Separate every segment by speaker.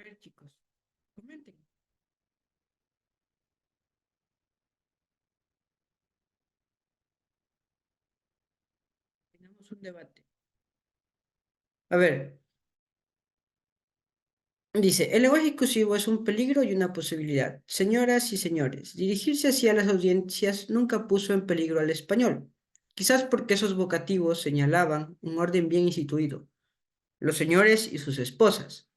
Speaker 1: A ver, chicos, comenten. Tenemos un debate. A ver, dice, el lenguaje inclusivo es un peligro y una posibilidad. Señoras y señores, dirigirse hacia las audiencias nunca puso en peligro al español. Quizás porque esos vocativos señalaban un orden bien instituido, los señores y sus esposas.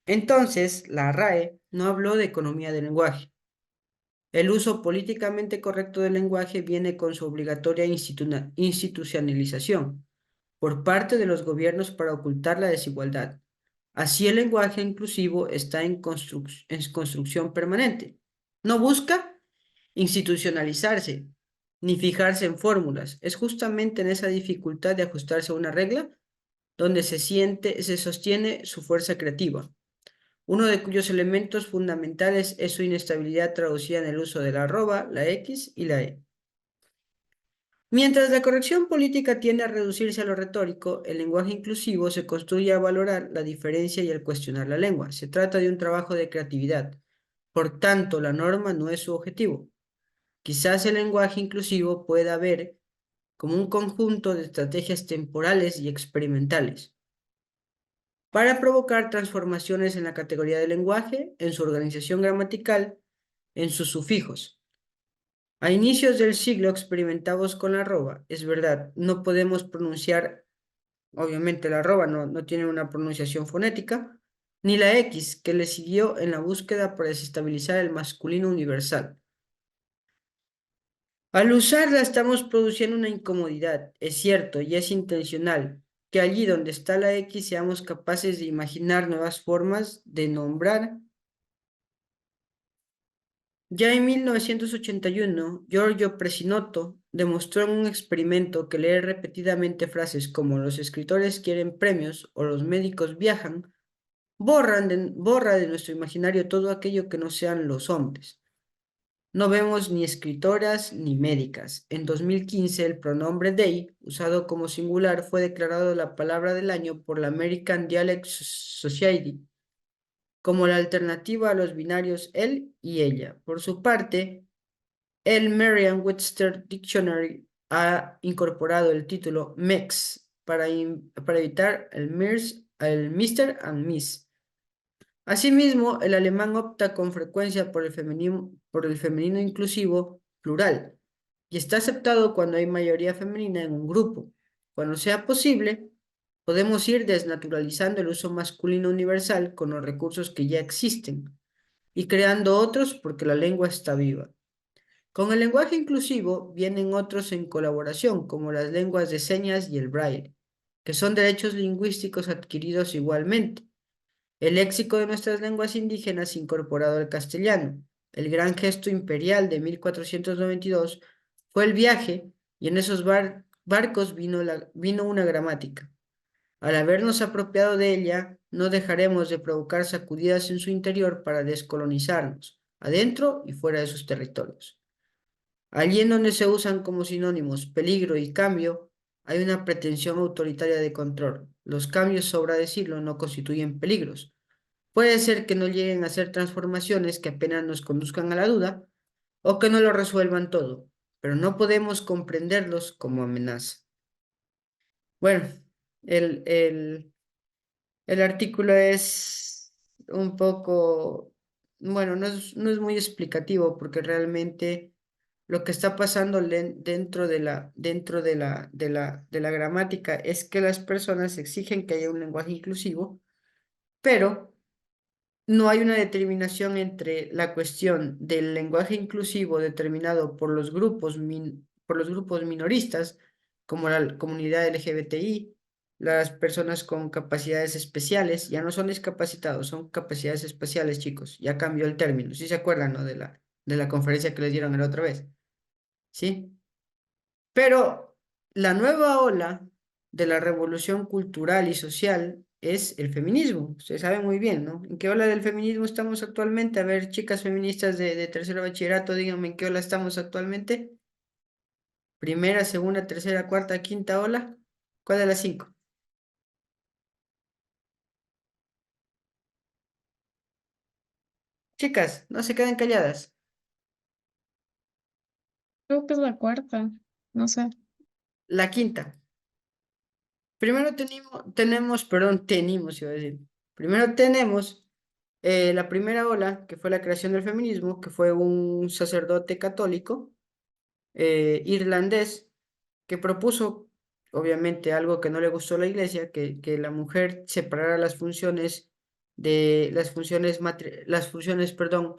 Speaker 1: Entonces, la RAE no habló de economía del lenguaje. El uso políticamente correcto del lenguaje viene con su obligatoria institucionalización por parte de los gobiernos para ocultar la desigualdad. Así el lenguaje inclusivo está en construcción permanente. No busca institucionalizarse ni fijarse en fórmulas. Es justamente en esa dificultad de ajustarse a una regla donde se sostiene su fuerza creativa, uno de cuyos elementos fundamentales es su inestabilidad traducida en el uso de la arroba, la X y la E. Mientras la corrección política tiende a reducirse a lo retórico, el lenguaje inclusivo se construye a valorar la diferencia y al cuestionar la lengua. Se trata de un trabajo de creatividad. Por tanto, la norma no es su objetivo. Quizás el lenguaje inclusivo pueda ver como un conjunto de estrategias temporales y experimentales para provocar transformaciones en la categoría del lenguaje, en su organización gramatical, en sus sufijos. A inicios del siglo experimentamos con la arroba, es verdad, no podemos pronunciar, obviamente la arroba no tiene una pronunciación fonética, ni la X que le siguió en la búsqueda para desestabilizar el masculino universal. Al usarla estamos produciendo una incomodidad, es cierto, y es intencional, que allí donde está la X seamos capaces de imaginar nuevas formas de nombrar. Ya en 1981, Giorgio Presinotto demostró en un experimento que leer repetidamente frases como los escritores quieren premios o los médicos viajan, borra de nuestro imaginario todo aquello que no sean los hombres. No vemos ni escritoras ni médicas. En 2015, el pronombre they, usado como singular, fue declarado la palabra del año por la American Dialect Society como la alternativa a los binarios él y ella. Por su parte, el Merriam-Webster Dictionary ha incorporado el título MEX para evitar el Mr. and Miss. Asimismo, el alemán opta con frecuencia por el femenino inclusivo plural y está aceptado cuando hay mayoría femenina en un grupo. Cuando sea posible, podemos ir desnaturalizando el uso masculino universal con los recursos que ya existen y creando otros porque la lengua está viva. Con el lenguaje inclusivo vienen otros en colaboración, como las lenguas de señas y el braille, que son derechos lingüísticos adquiridos igualmente. El léxico de nuestras lenguas indígenas incorporado al castellano. El gran gesto imperial de 1492 fue el viaje y en esos barcos vino una gramática. Al habernos apropiado de ella, no dejaremos de provocar sacudidas en su interior para descolonizarnos, adentro y fuera de sus territorios. Allí en donde se usan como sinónimos peligro y cambio, hay una pretensión autoritaria de control. Los cambios, sobra decirlo, no constituyen peligros. Puede ser que no lleguen a ser transformaciones que apenas nos conduzcan a la duda o que no lo resuelvan todo, pero no podemos comprenderlos como amenaza. Bueno, el, el, el artículo es un poco, bueno, no es muy explicativo porque realmente lo que está pasando dentro de la gramática es que las personas exigen que haya un lenguaje inclusivo, pero no hay una determinación entre la cuestión del lenguaje inclusivo determinado por los grupos minoristas, como la comunidad LGBTI, las personas con capacidades especiales, ya no son discapacitados, son capacidades especiales, chicos, ya cambió el término, si se acuerdan, ¿no? De la conferencia que les dieron la otra vez, ¿sí? Pero la nueva ola de la revolución cultural y social es el feminismo. Ustedes saben muy bien, ¿no? ¿En qué ola del feminismo estamos actualmente? A ver, chicas feministas de tercero bachillerato, díganme en qué ola estamos actualmente. Primera, segunda, tercera, cuarta, quinta ola. ¿Cuál de las cinco? Chicas, no se queden calladas.
Speaker 2: Creo que es la cuarta. No sé.
Speaker 1: La quinta. Primero tenemos, iba a decir. Primero tenemos la primera ola, que fue la creación del feminismo, que fue un sacerdote católico irlandés que propuso, obviamente, algo que no le gustó a la iglesia, que la mujer separara las funciones, perdón,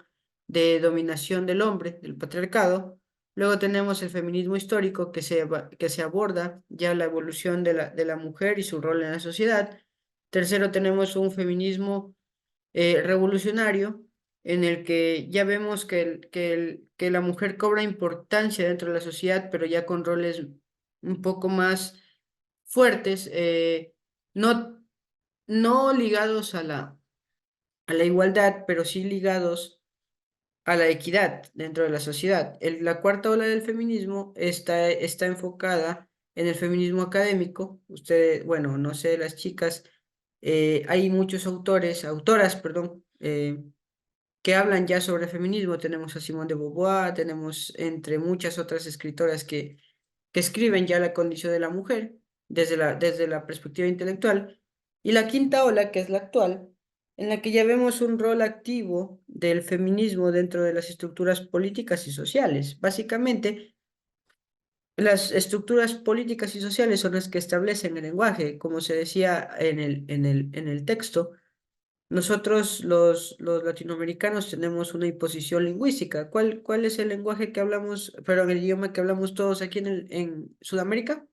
Speaker 1: de dominación del hombre, del patriarcado. Luego tenemos el feminismo histórico que se aborda ya la evolución de la mujer y su rol en la sociedad. Tercero, tenemos un feminismo revolucionario en el que ya vemos que la mujer cobra importancia dentro de la sociedad, pero ya con roles un poco más fuertes, no, no ligados a la igualdad, pero sí ligados a la equidad dentro de la sociedad. La cuarta ola del feminismo está enfocada en el feminismo académico. Ustedes, bueno, no sé, las chicas, hay muchos autoras, perdón, que hablan ya sobre feminismo. Tenemos a Simone de Beauvoir, tenemos entre muchas otras escritoras que escriben ya la condición de la mujer desde la perspectiva intelectual. Y la quinta ola, que es la actual, en la que ya vemos un rol activo del feminismo dentro de las estructuras políticas y sociales. Básicamente, las estructuras políticas y sociales son las que establecen el lenguaje, como se decía en el texto. Nosotros, los latinoamericanos, tenemos una imposición lingüística. ¿Cuál es el lenguaje que hablamos, pero el idioma que hablamos todos aquí en Sudamérica?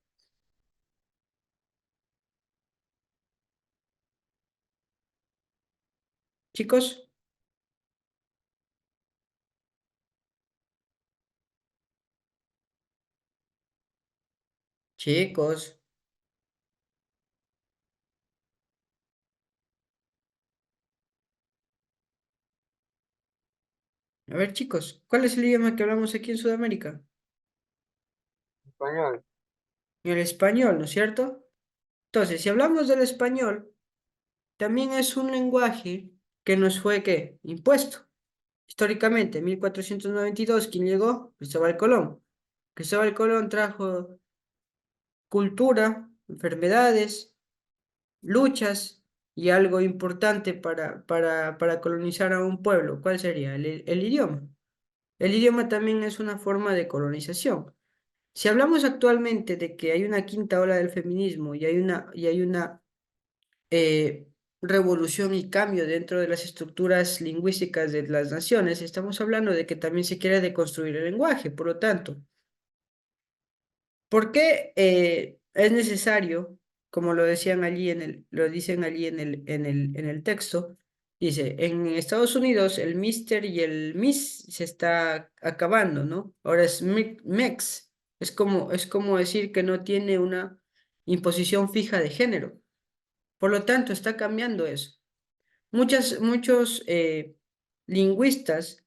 Speaker 1: Chicos, chicos, a ver, chicos, ¿cuál es el idioma que hablamos aquí en Sudamérica?
Speaker 3: Español.
Speaker 1: El español, ¿no es cierto? Entonces, si hablamos del español, también es un lenguaje que nos fue, ¿qué? Impuesto. Históricamente, en 1492, ¿quién llegó? Cristóbal Colón. Cristóbal Colón trajo cultura, enfermedades, luchas y algo importante para colonizar a un pueblo. ¿Cuál sería? El idioma. El idioma también es una forma de colonización. Si hablamos actualmente de que hay una quinta ola del feminismo y hay una eh, revolución y cambio dentro de las estructuras lingüísticas de las naciones, estamos hablando de que también se quiere deconstruir el lenguaje. Por lo tanto, ¿por qué es necesario, como lo decían allí lo dicen allí en el texto? Dice, en Estados Unidos el Mister y el Miss se está acabando, ¿no? Ahora es Mex. Es como decir que no tiene una imposición fija de género. Por lo tanto, está cambiando eso. Muchos lingüistas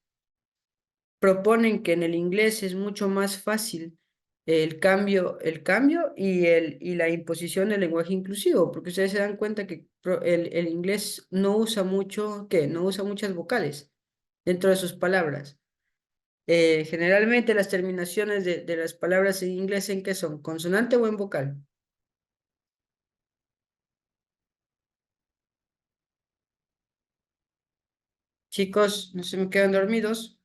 Speaker 1: proponen que en el inglés es mucho más fácil el cambio y la imposición del lenguaje inclusivo, porque ustedes se dan cuenta que el inglés no usa mucho, ¿qué? No usa muchas vocales dentro de sus palabras. Generalmente las terminaciones de las palabras en inglés, ¿en qué son? ¿Consonante o en vocal? Chicos, no se me quedan dormidos.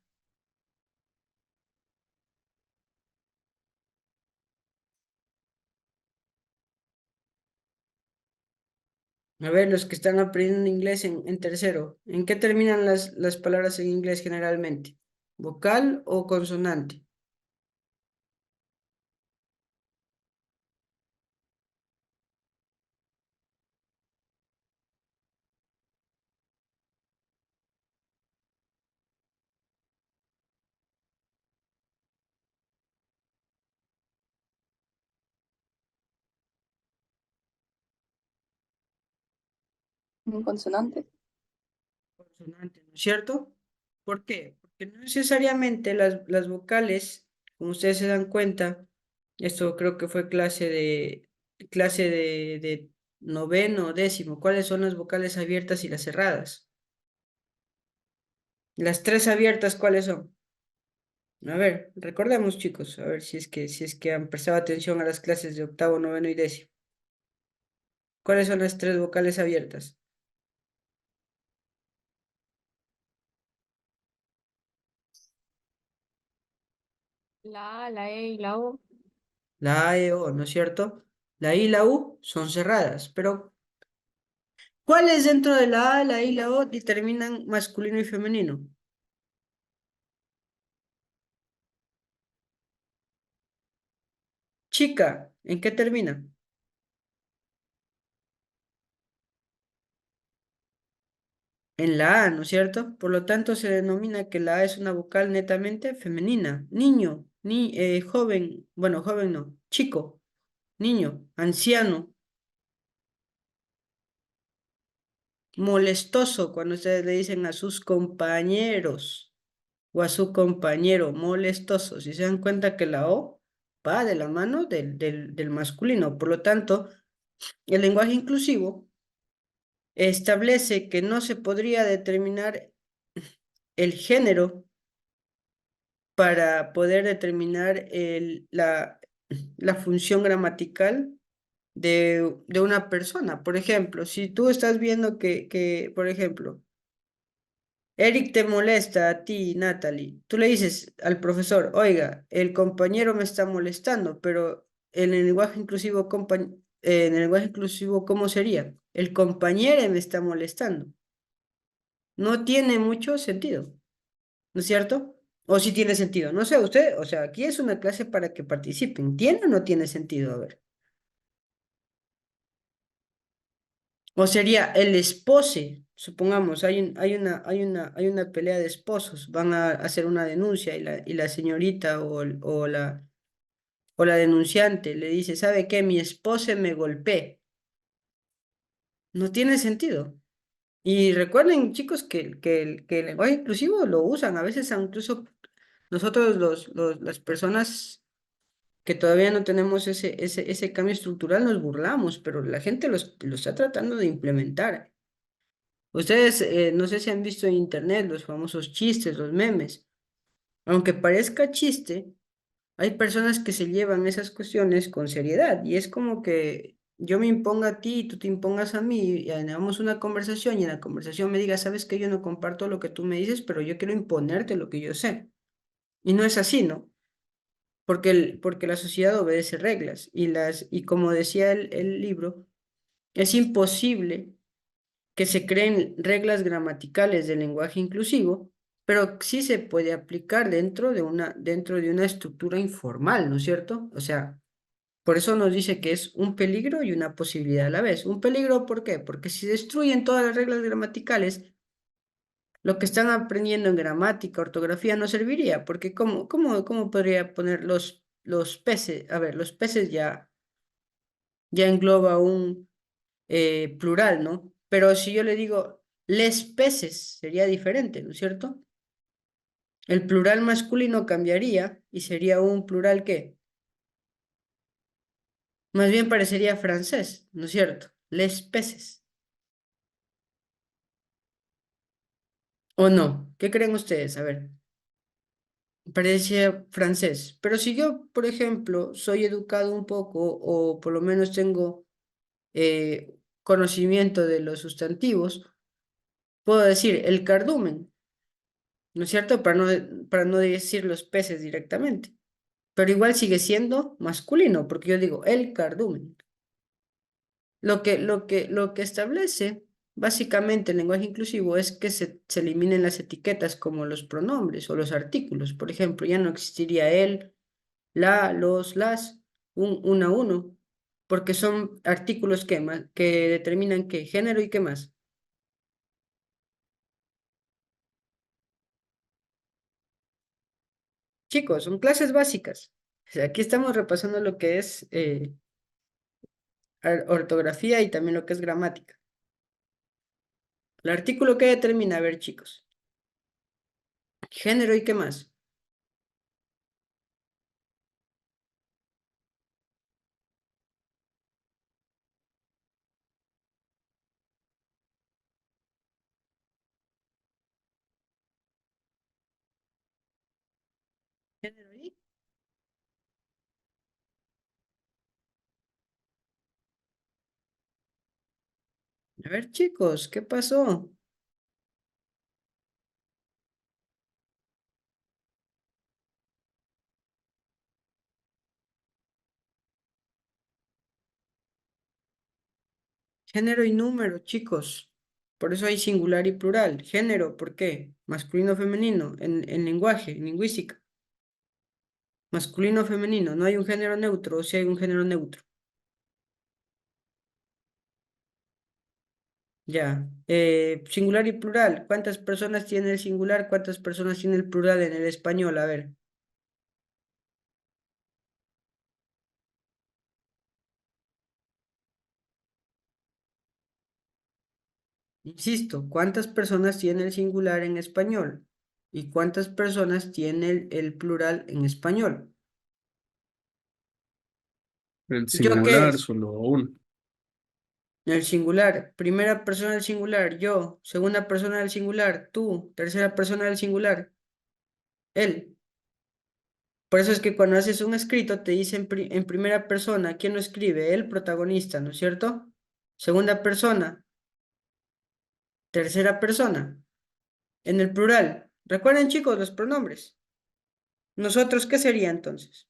Speaker 1: A ver, los que están aprendiendo inglés en tercero, ¿en qué terminan las palabras en inglés generalmente? ¿Vocal o consonante?
Speaker 2: Un consonante.
Speaker 1: Consonante, ¿no es cierto? ¿Por qué? Porque no necesariamente las vocales, como ustedes se dan cuenta, esto creo que fue clase de noveno, décimo, ¿cuáles son las vocales abiertas y las cerradas? Las tres abiertas, ¿cuáles son? A ver, recordemos, chicos, a ver si es que han prestado atención a las clases de octavo, noveno y décimo. ¿Cuáles son las tres vocales abiertas?
Speaker 2: La A, la E y la O.
Speaker 1: La A, E, O, ¿no es cierto? La I y la U son cerradas, pero ¿cuáles dentro de la A, la I y la O determinan masculino y femenino? Chica, ¿en qué termina? En la A, ¿no es cierto? Por lo tanto, se denomina que la A es una vocal netamente femenina. Niño, joven, bueno, joven no, chico, niño, anciano, molestoso, cuando ustedes le dicen a sus compañeros o a su compañero, molestoso. Si se dan cuenta que la O va de la mano del masculino. Por lo tanto, el lenguaje inclusivo establece que no se podría determinar el género para poder determinar la función gramatical de una persona. Por ejemplo, si tú estás viendo por ejemplo, Eric te molesta a ti, Natalie, tú le dices al profesor, oiga, el compañero me está molestando, pero en el lenguaje inclusivo, en el lenguaje inclusivo, ¿cómo sería? El compañero me está molestando. No tiene mucho sentido. ¿No es cierto? O si tiene sentido. No sé, usted, o sea, aquí es una clase para que participen. ¿Tiene o no tiene sentido? A ver. O sería el espose. Supongamos, hay una pelea de esposos. Van a hacer una denuncia y la señorita o la denunciante le dice, ¿sabe qué? Mi esposo me golpea. No tiene sentido. Y recuerden, chicos, que el lenguaje inclusivo lo usan. A veces incluso nosotros las personas que todavía no tenemos ese cambio estructural, nos burlamos, pero la gente lo está tratando de implementar. Ustedes, no sé si han visto en internet los famosos chistes, los memes. Aunque parezca chiste, hay personas que se llevan esas cuestiones con seriedad y es como que yo me imponga a ti y tú te impongas a mí y hagamos una conversación y en la conversación me digas, sabes que yo no comparto lo que tú me dices, pero yo quiero imponerte lo que yo sé. Y no es así, ¿no? Porque la sociedad obedece reglas y como decía el libro, es imposible que se creen reglas gramaticales del lenguaje inclusivo, pero sí se puede aplicar dentro de una estructura informal, ¿no es cierto? O sea, por eso nos dice que es un peligro y una posibilidad a la vez. Un peligro, ¿por qué? Porque si destruyen todas las reglas gramaticales, lo que están aprendiendo en gramática, ortografía, no serviría, porque ¿cómo podría poner los peces? A ver, los peces ya engloba un plural, ¿no? Pero si yo le digo les peces, sería diferente, ¿no es cierto? El plural masculino cambiaría y sería un plural ¿qué? Más bien parecería francés, ¿no es cierto? Les peces. ¿O no? ¿Qué creen ustedes? A ver. Parecía francés. Pero si yo, por ejemplo, soy educado un poco o por lo menos tengo conocimiento de los sustantivos, puedo decir el cardumen, ¿no es cierto? Para no decir los peces directamente. Pero igual sigue siendo masculino, porque yo digo el cardumen. Lo que establece básicamente el lenguaje inclusivo es que se eliminen las etiquetas como los pronombres o los artículos. Por ejemplo, ya no existiría él, la, los, las, una, uno, porque son artículos que determinan qué género y qué más. Chicos, son clases básicas. O sea, aquí estamos repasando lo que es ortografía y también lo que es gramática. El artículo que determina, a ver, chicos, género y qué más. Género y. A ver, chicos, ¿qué pasó? Género y número, chicos. Por eso hay singular y plural. Género, ¿por qué? Masculino, femenino, en lenguaje, en lingüística. Masculino, femenino. No hay un género neutro, o si hay un género neutro. Ya. Singular y plural. ¿Cuántas personas tiene el singular? ¿Cuántas personas tiene el plural en el español? A ver. Insisto, ¿cuántas personas tiene el singular en español? ¿Y cuántas personas tiene el plural en español?
Speaker 3: El
Speaker 1: ¿Yo qué
Speaker 3: singular,
Speaker 1: es?
Speaker 3: solo uno.
Speaker 1: El singular. Primera persona del singular, yo. Segunda persona del singular, tú. Tercera persona del singular, él. Por eso es que cuando haces un escrito te dice en primera persona, ¿quién lo escribe? El protagonista, ¿no es cierto? Segunda persona, tercera persona. En el plural. Recuerden, chicos, los pronombres. ¿Nosotros qué sería entonces?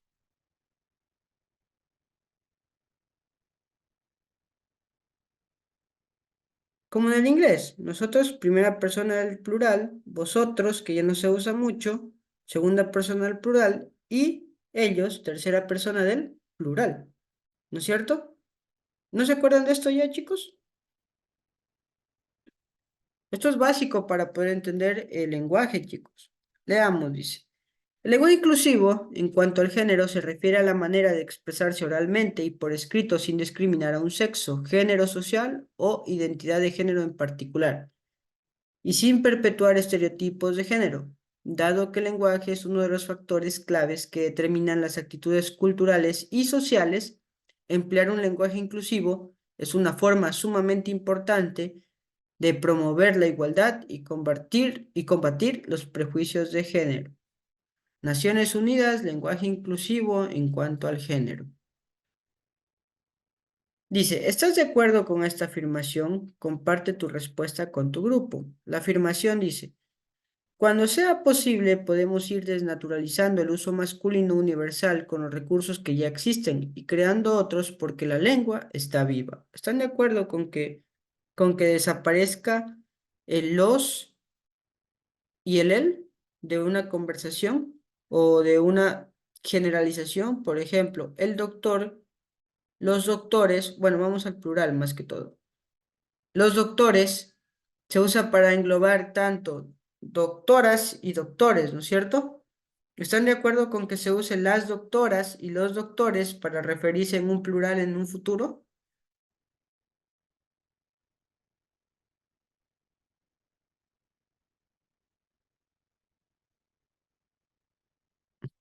Speaker 1: Como en el inglés, nosotros, primera persona del plural, vosotros, que ya no se usa mucho, segunda persona del plural, y ellos, tercera persona del plural, ¿no es cierto? ¿No se acuerdan de esto ya, chicos? Esto es básico para poder entender el lenguaje, chicos. Leamos, dice. El lenguaje inclusivo, en cuanto al género, se refiere a la manera de expresarse oralmente y por escrito sin discriminar a un sexo, género social o identidad de género en particular, y sin perpetuar estereotipos de género, dado que el lenguaje es uno de los factores claves que determinan las actitudes culturales y sociales. Emplear un lenguaje inclusivo es una forma sumamente importante de promover la igualdad y combatir los prejuicios de género. Naciones Unidas, lenguaje inclusivo en cuanto al género. Dice, ¿estás de acuerdo con esta afirmación? Comparte tu respuesta con tu grupo. La afirmación dice, cuando sea posible, podemos ir desnaturalizando el uso masculino universal con los recursos que ya existen y creando otros porque la lengua está viva. ¿Están de acuerdo con que desaparezca el los y el él de una conversación o de una generalización? Por ejemplo, el doctor, los doctores, bueno, vamos al plural más que todo. Los doctores se usa para englobar tanto doctoras y doctores, ¿no es cierto? ¿Están de acuerdo con que se use las doctoras y los doctores para referirse en un plural en un futuro?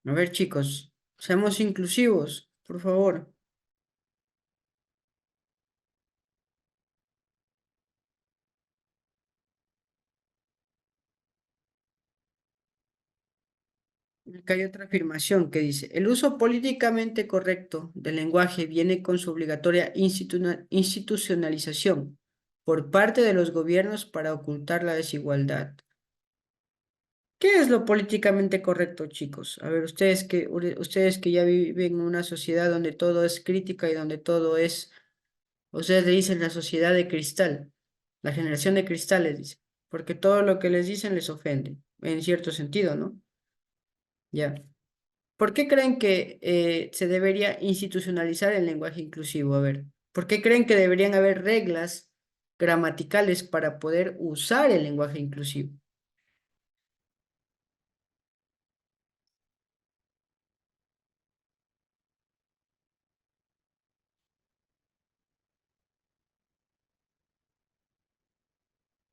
Speaker 1: A ver, chicos, seamos inclusivos, por favor. Acá hay otra afirmación que dice, el uso políticamente correcto del lenguaje viene con su obligatoria institucionalización por parte de los gobiernos para ocultar la desigualdad. ¿Qué es lo políticamente correcto, chicos? A ver, ustedes que ya viven en una sociedad donde todo es crítica y donde todo es, ustedes le dicen la sociedad de cristal, la generación de cristales, dice, porque todo lo que les dicen les ofende, en cierto sentido, ¿no? Ya. ¿Por qué creen que se debería institucionalizar el lenguaje inclusivo? A ver, ¿por qué creen que deberían haber reglas gramaticales para poder usar el lenguaje inclusivo?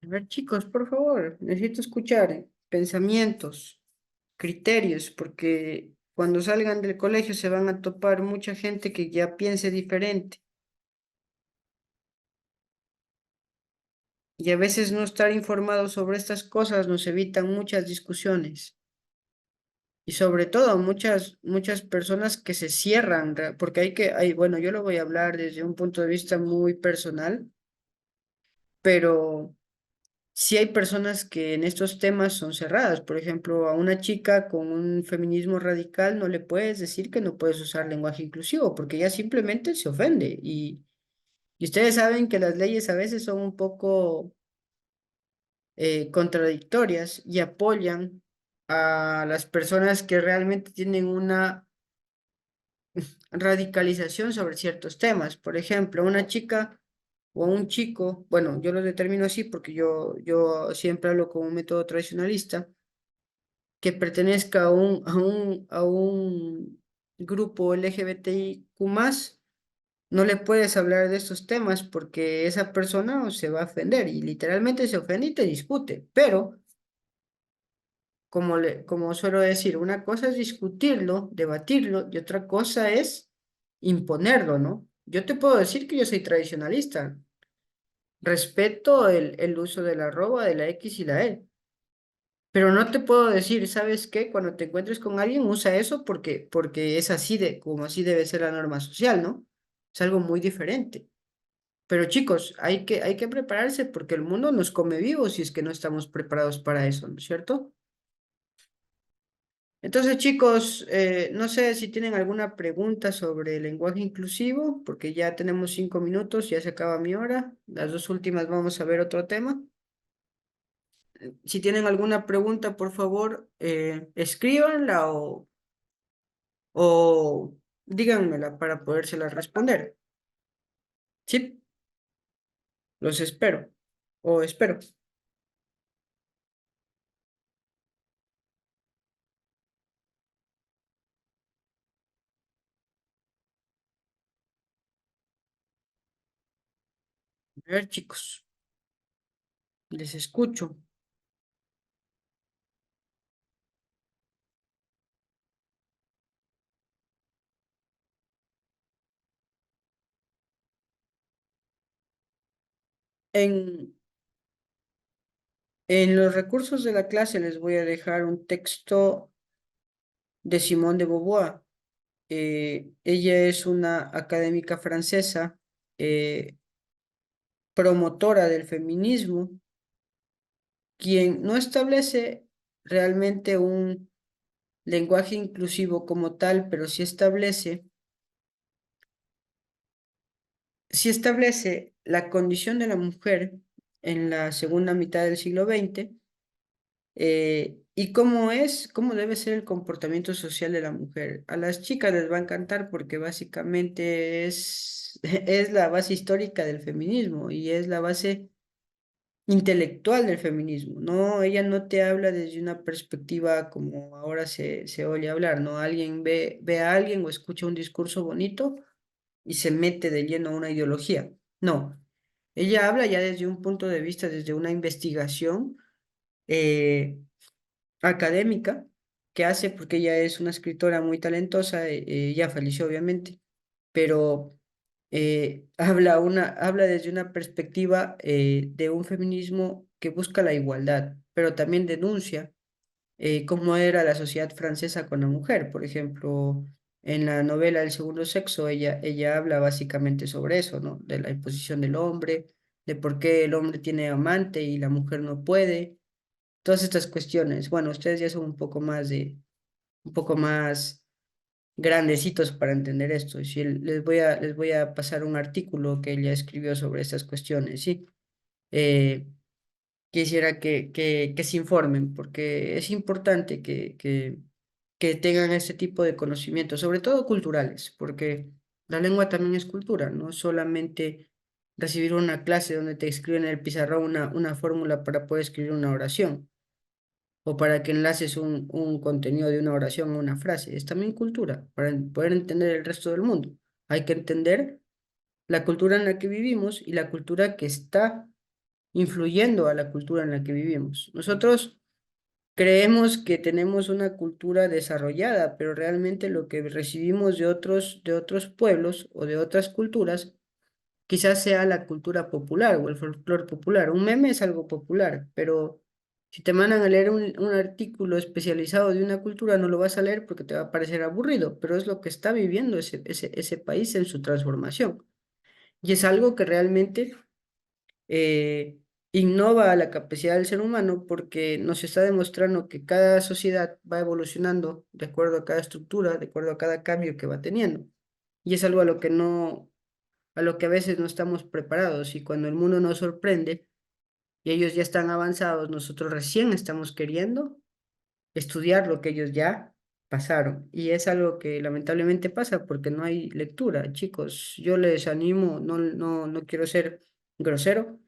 Speaker 1: A ver, chicos, por favor, necesito escuchar pensamientos, criterios, porque cuando salgan del colegio se van a topar mucha gente que ya piense diferente y a veces no estar informados sobre estas cosas nos evitan muchas discusiones. Y sobre todo muchas personas que se cierran, porque bueno, yo lo voy a hablar desde un punto de vista muy personal, pero sí hay personas que en estos temas son cerradas. Por ejemplo, a una chica con un feminismo radical no le puedes decir que no puedes usar lenguaje inclusivo, porque ella simplemente se ofende. Y ustedes saben que las leyes a veces son un poco contradictorias y apoyan a las personas que realmente tienen una radicalización sobre ciertos temas. Por ejemplo, una chica o un chico, bueno, yo lo determino así porque yo siempre hablo con un método tradicionalista, que pertenezca a un grupo LGBTIQ+, no le puedes hablar de estos temas porque esa persona se va a ofender y literalmente se ofende y te discute. Pero, como suelo decir, una cosa es discutirlo, debatirlo y otra cosa es imponerlo, ¿no? Yo te puedo decir que yo soy tradicionalista. Respeto el uso de la arroba, de la X y la E. Pero no te puedo decir, ¿sabes qué? Cuando te encuentres con alguien, usa eso porque es así como así debe ser la norma social, ¿no? Es algo muy diferente. Pero chicos, hay que prepararse porque el mundo nos come vivos si es que no estamos preparados para eso, ¿no es cierto? Entonces, chicos, no sé si tienen alguna pregunta sobre el lenguaje inclusivo, porque ya tenemos 5 minutos, ya se acaba mi hora. Las dos últimas vamos a ver otro tema. Si tienen alguna pregunta, por favor, escríbanla o díganmela para podérsela responder. Sí, los espero. O espero. A ver, chicos, les escucho. En, en los recursos de la clase les voy a dejar un texto de Simone de Beauvoir. Ella es una académica francesa, eh, promotora del feminismo, quien no establece realmente un lenguaje inclusivo como tal, pero sí establece la condición de la mujer en la segunda mitad del siglo XX, y cómo debe ser el comportamiento social de la mujer. A las chicas les va a encantar porque básicamente es la base histórica del feminismo y es la base intelectual del feminismo, ¿no? Ella no te habla desde una perspectiva como ahora se oye hablar, ¿no? Alguien ve a alguien o escucha un discurso bonito y se mete de lleno a una ideología. No, ella habla ya desde un punto de vista, desde una investigación eh, académica que hace, porque ella es una escritora muy talentosa, ya falleció obviamente, pero habla desde una perspectiva de un feminismo que busca la igualdad, pero también denuncia cómo era la sociedad francesa con la mujer. Por ejemplo, en la novela El segundo sexo, ella habla básicamente sobre eso, ¿no? De la imposición del hombre, de por qué el hombre tiene amante y la mujer no puede, todas estas cuestiones. Bueno, ustedes ya son un poco más grandecitos para entender esto. Y sí, les voy a pasar un artículo que ella escribió sobre estas cuestiones, ¿sí? Eh, Quisiera que se informen, porque es importante que tengan este tipo de conocimientos, sobre todo culturales, porque la lengua también es cultura, no solamente recibir una clase donde te escriben en el pizarrón una fórmula para poder escribir una oración o para que enlaces un contenido de una oración a una frase. Es también cultura, para poder entender el resto del mundo. Hay que entender la cultura en la que vivimos y la cultura que está influyendo a la cultura en la que vivimos. Nosotros creemos que tenemos una cultura desarrollada, pero realmente lo que recibimos de otros pueblos o de otras culturas quizás sea la cultura popular o el folclore popular. Un meme es algo popular, pero Si te mandan a leer un artículo especializado de una cultura, no lo vas a leer porque te va a parecer aburrido, pero es lo que está viviendo ese país en su transformación. Y es algo que realmente eh, innova a la capacidad del ser humano porque nos está demostrando que cada sociedad va evolucionando de acuerdo a cada estructura, de acuerdo a cada cambio que va teniendo. Y es algo a lo que no, a lo que a veces no estamos preparados y cuando el mundo nos sorprende y ellos ya están avanzados, nosotros recién estamos queriendo estudiar lo que ellos ya pasaron. Y es algo que lamentablemente pasa porque no hay lectura. Chicos, yo les animo, no quiero ser grosero,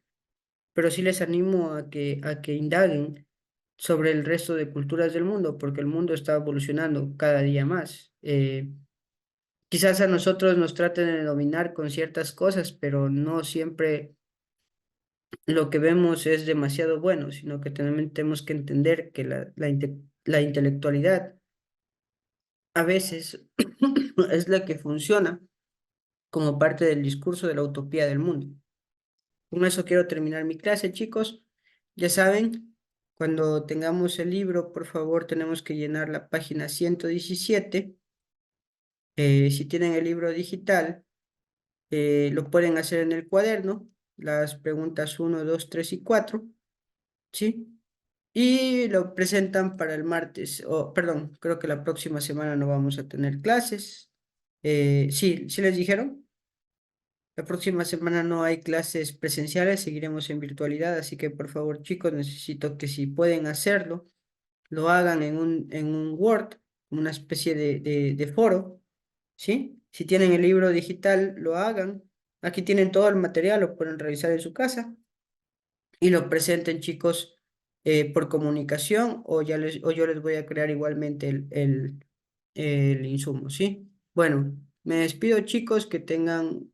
Speaker 1: pero sí les animo a que indaguen sobre el resto de culturas del mundo, porque el mundo está evolucionando cada día más. Quizás a nosotros nos traten de dominar con ciertas cosas, pero no siempre lo que vemos es demasiado bueno, sino que también tenemos que entender que la intelectualidad a veces es la que funciona como parte del discurso de la utopía del mundo. Con eso quiero terminar mi clase, chicos. Ya saben, cuando tengamos el libro, por favor, tenemos que llenar la página 117. Si tienen el libro digital, lo pueden hacer en el cuaderno, las preguntas 1, 2, 3 y 4, ¿sí? Y lo presentan para el martes, o perdón, creo que la próxima semana no vamos a tener clases. Sí, ¿sí les dijeron? La próxima semana no hay clases presenciales, seguiremos en virtualidad, así que por favor, chicos, necesito que si pueden hacerlo, lo hagan en un Word, una especie de foro, ¿sí? Si tienen el libro digital, lo hagan. Aquí tienen todo el material, lo pueden revisar en su casa y lo presenten, chicos, por comunicación o yo les voy a crear igualmente el insumo, ¿sí? Bueno, me despido, chicos, que tengan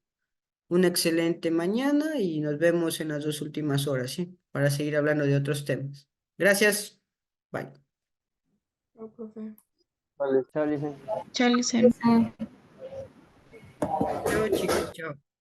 Speaker 1: una excelente mañana y nos vemos en las 2 últimas horas, ¿sí? Para seguir hablando de otros temas. Gracias. Bye.
Speaker 2: No, profe.
Speaker 3: Vale, chao, licenciado.
Speaker 4: Chao, Licen.
Speaker 2: Sí.
Speaker 1: Chao, chicos. Chao.